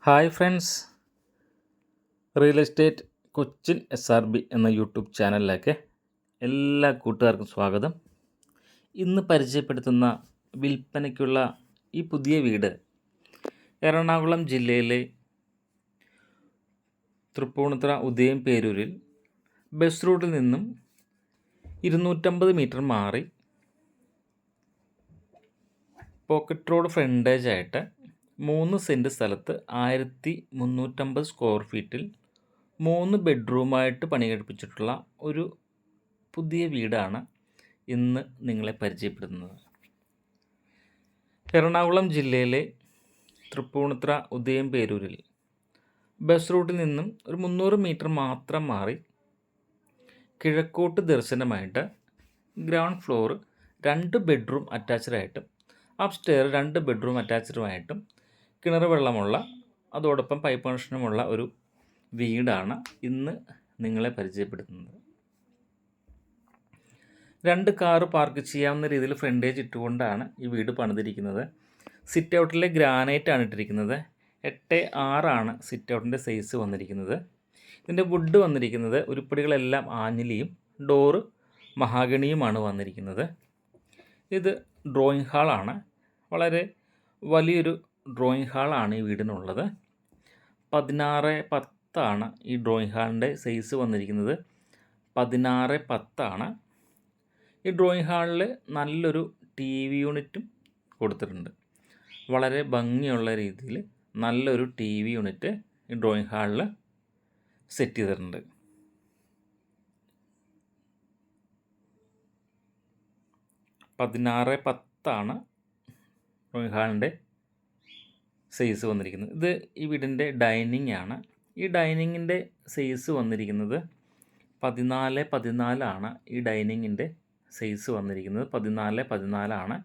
Hi friends, real estate Cochin SRB എന്ന YouTube ചാനലിലേക്ക് എല്ലാ കൂട്ടുകാർക്കും സ്വാഗതം. ഇന്ന് പരിചയപ്പെടുത്തുന്ന വിൽപ്പനയ്ക്കുള്ള ഈ പുതിയ വീട് എറണാകുളം ജില്ലയിലെ തൃപ്പൂണിത്തുറ ഉദയം പേരൂരിൽ ബസ് റൂട്ടിൽ നിന്നും 250 മീറ്റർ മാറി പോക്കറ്റ് റോഡ് ഫ്രണ്ടേജായിട്ട് 3 സെൻറ്റ് സ്ഥലത്ത് 1350 സ്ക്വയർ ഫീറ്റിൽ 3 ബെഡ്റൂമായിട്ട് പണി കഴിപ്പിച്ചിട്ടുള്ള ഒരു പുതിയ വീടാണ് ഇന്ന് നിങ്ങളെ പരിചയപ്പെടുത്തുന്നത്. എറണാകുളം ജില്ലയിലെ തൃപ്പൂണിത്തുറ ഉദയം പേരൂരിൽ ബസ് റൂട്ടിൽ നിന്നും ഒരു 300 മീറ്റർ മാത്രം മാറി കിഴക്കോട്ട് ദർശനമായിട്ട് ഗ്രൗണ്ട് ഫ്ലോർ 2 ബെഡ്റൂം അറ്റാച്ച്ഡായിട്ടും അപ്സ്റ്റെയർ 2 ബെഡ്റൂം അറ്റാച്ച്ഡുമായിട്ടും കിണർ വെള്ളമുള്ള അതോടൊപ്പം പൈപ്പ് കണക്ഷനുമുള്ള ഒരു വീടാണ് ഇന്ന് നിങ്ങളെ പരിചയപ്പെടുത്തുന്നത്. 2 കാറ് പാർക്ക് ചെയ്യാവുന്ന രീതിയിൽ ഫ്രണ്ടേജ് ഇട്ടുകൊണ്ടാണ് ഈ വീട് പണിതിരിക്കുന്നത്. സിറ്റ് ഔട്ടിലെ ഗ്രാനൈറ്റാണ് ഇട്ടിരിക്കുന്നത്. 8.6 സിറ്റ് ഔട്ടിൻ്റെ സൈസ് വന്നിരിക്കുന്നത്. ഇതിൻ്റെ വുഡ് വന്നിരിക്കുന്നത് ഉരുപ്പടികളെല്ലാം ആഞ്ഞിലിയും ഡോറ് മഹാഗണിയുമാണ് വന്നിരിക്കുന്നത്. ഇത് ഡ്രോയിങ് ഹാളാണ്. വളരെ വലിയൊരു ഡ്രോയിങ് ഹാളാണ് ഈ വീടിനുള്ളത്. 16x10 ഈ ഡ്രോയിങ് ഹാളിൻ്റെ സൈസ് വന്നിരിക്കുന്നത്. 16x10. ഈ ഡ്രോയിങ് ഹാളിൽ നല്ലൊരു TV യൂണിറ്റും കൊടുത്തിട്ടുണ്ട്. വളരെ ഭംഗിയുള്ള രീതിയിൽ നല്ലൊരു TV യൂണിറ്റ് ഈ ഡ്രോയിങ് ഹാളിൽ സെറ്റ് ചെയ്തിട്ടുണ്ട്. 16x10 ഡ്രോയിങ് ഹാളിൻ്റെ സൈസ് വന്നിരിക്കുന്നത്. ഇത് ഈ വീടിൻ്റെ ഡൈനിങ് ആണ്. ഈ ഡൈനിങ്ങിൻ്റെ സൈസ് വന്നിരിക്കുന്നത് 14x14 ഈ ഡൈനിങ്ങിൻ്റെ സൈസ് വന്നിരിക്കുന്നത്. 14x14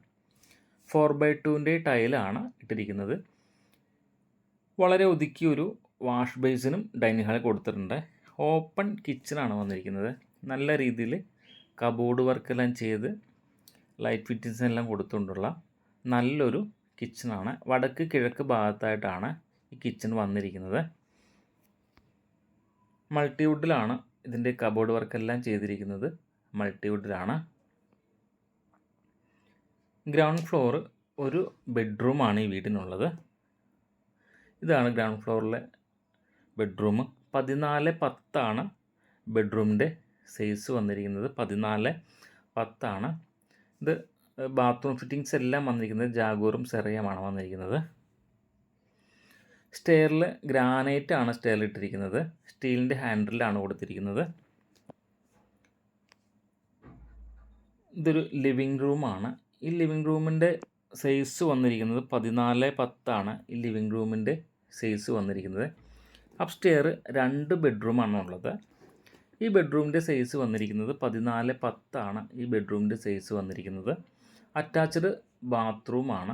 4x2 ടൈലാണ് ഇട്ടിരിക്കുന്നത്. വളരെ ഒതുക്കിയൊരു വാഷ് ബേസിനും ഡൈനിങ് ഹാളിൽ കൊടുത്തിട്ടുണ്ട്. ഓപ്പൺ കിച്ചണാണ് വന്നിരിക്കുന്നത്. നല്ല രീതിയിൽ കബോർഡ് വർക്കെല്ലാം ചെയ്ത് ലൈറ്റ് ഫിറ്റിങ്സ് എല്ലാം കൊടുത്തുകൊണ്ടുള്ള നല്ലൊരു കിച്ചണാണ്. വടക്ക് കിഴക്ക് ഭാഗത്തായിട്ടാണ് ഈ കിച്ചൺ വന്നിരിക്കുന്നത്. മൾട്ടിവുഡിലാണ് ഇതിൻ്റെ കബോർഡ് വർക്കെല്ലാം ചെയ്തിരിക്കുന്നത്. മൾട്ടിവുഡിലാണ്. ഗ്രൗണ്ട് ഫ്ലോർ ഒരു ബെഡ്റൂമാണ് ഈ വീടിനുള്ളത്. ഇതാണ് ഗ്രൗണ്ട് ഫ്ലോറിലെ ബെഡ്റൂം. 14x10 ബെഡ്റൂമിൻ്റെ സൈസ് വന്നിരിക്കുന്നത്. 14x10. ഇത് ബാത്റൂം ഫിറ്റിങ്സ് എല്ലാം വന്നിരിക്കുന്നത് ജാഗോറും സെറയുമാണ് വന്നിരിക്കുന്നത്. സ്റ്റെയറിൽ ഗ്രാനൈറ്റാണ് സ്റ്റെയറിൽ ഇട്ടിരിക്കുന്നത്. സ്റ്റീലിൻ്റെ ഹാൻഡിലാണ് കൊടുത്തിരിക്കുന്നത്. ഇതൊരു ലിവിങ് റൂമാണ്. ഈ ലിവിങ് റൂമിൻ്റെ സൈസ് വന്നിരിക്കുന്നത് 14x10 ഈ ലിവിങ് റൂമിൻ്റെ സൈസ് വന്നിരിക്കുന്നത്. അപ്സ്റ്റെയർ 2 ബെഡ്റൂമാണ് ഉള്ളത്. ഈ ബെഡ്റൂമിൻ്റെ സൈസ് വന്നിരിക്കുന്നത് 14x10 ഈ ബെഡ്റൂമിൻ്റെ സൈസ് വന്നിരിക്കുന്നത്. അറ്റാച്ച്ഡ് ബാത്റൂമാണ്.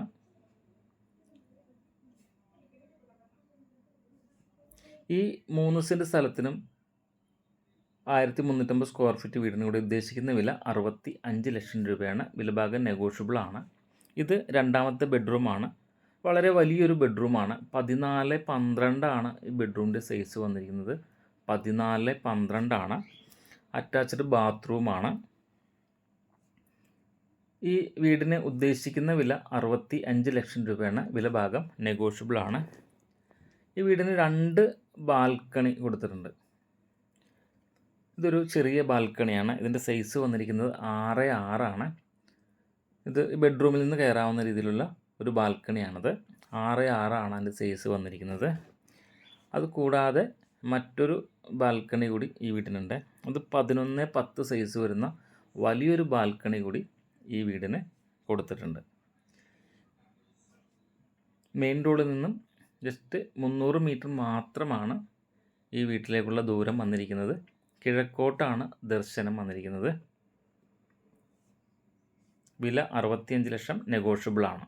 ഈ 3 സെൻറ്റ് സ്ഥലത്തിനും 1350 സ്ക്വയർ ഫീറ്റ് വീടിന് കൂടെ ഉദ്ദേശിക്കുന്ന വില 65 ലക്ഷം രൂപയാണ്. വിലഭാഗം നെഗോഷ്യബിളാണ്. ഇത് 2ാമത്തെ ബെഡ്റൂമാണ്. വളരെ വലിയൊരു ബെഡ്റൂമാണ്. 14x12 ഈ ബെഡ്റൂമിൻ്റെ സൈസ് വന്നിരിക്കുന്നത്. 14x12 അറ്റാച്ച്ഡ് ബാത്റൂമാണ്. ഈ വീടിന് ഉദ്ദേശിക്കുന്ന വില 65 ലക്ഷം രൂപയാണ്. വിലഭാഗം നെഗോഷ്യബിളാണ്. ഈ വീടിന് 2 ബാൽക്കണി കൊടുത്തിട്ടുണ്ട്. ഇതൊരു ചെറിയ ബാൽക്കണിയാണ്. ഇതിൻ്റെ സൈസ് വന്നിരിക്കുന്നത് 6x6. ഇത് ബെഡ്റൂമിൽ നിന്ന് കയറാവുന്ന രീതിയിലുള്ള ഒരു ബാൽക്കണിയാണിത്. 6x6 അതിൻ്റെ സൈസ് വന്നിരിക്കുന്നത്. അതുകൂടാതെ മറ്റൊരു ബാൽക്കണി കൂടി ഈ വീട്ടിനുണ്ട്. അത് 11x10 സൈസ് വരുന്ന വലിയൊരു ബാൽക്കണി കൂടി ഈ വീടിന് കൊടുത്തിട്ടുണ്ട്. മെയിൻ റോഡിൽ നിന്നും ജസ്റ്റ് 300 മീറ്റർ മാത്രമാണ് ഈ വീട്ടിലേക്കുള്ള ദൂരം വന്നിരിക്കുന്നത്. കിഴക്കോട്ടാണ് ദർശനം വന്നിരിക്കുന്നത്. വില 65 ലക്ഷം നെഗോഷ്യബിളാണ്.